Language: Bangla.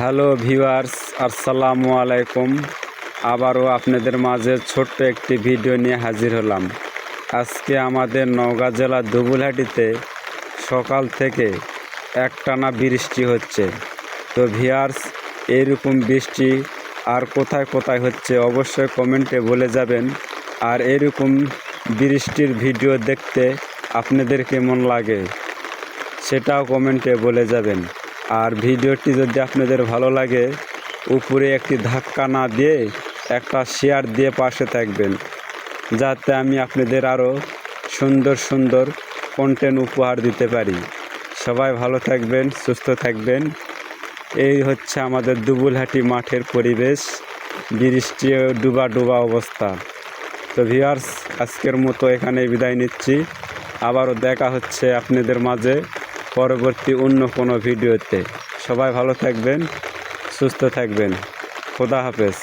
হ্যালো ভিউয়ার্স, আসসালামু আলাইকুম। আবারও আপনাদের মাঝে ছোট্ট একটি ভিডিও নিয়ে হাজির হলাম। আজকে আমাদের নওগাঁ জেলার দুবুলহাটিতে সকাল থেকে একটানা বৃষ্টি হচ্ছে। তো ভিউয়ার্স, এইরকম বৃষ্টি আর কোথায় কোথায় হচ্ছে অবশ্যই কমেন্টে বলে যাবেন। আর এরকম বৃষ্টির ভিডিও দেখতে আপনাদের কেমন লাগে সেটাও কমেন্টে বলে যাবেন। আর ভিডিওটি যদি আপনাদের ভালো লাগে উপরে একটি ধাক্কা না দিয়ে একটা শেয়ার দিয়ে পাশে থাকবেন, যাতে আমি আপনাদের আরও সুন্দর সুন্দর কন্টেন্ট উপহার দিতে পারি। সবাই ভালো থাকবেন, সুস্থ থাকবেন। এই হচ্ছে আমাদের দুবুলহাটি মাঠের পরিবেশ, বৃষ্টি ডুবা ডুবা অবস্থা। তো ভিউয়ার্স, আজকের মতো এখানে বিদায় নিচ্ছি। আবারও দেখা হচ্ছে আপনাদের মাঝে পরবর্তী অন্য কোনো ভিডিওতে। সবাই ভালো থাকবেন, সুস্থ থাকবেন। খোদা হাফেজ।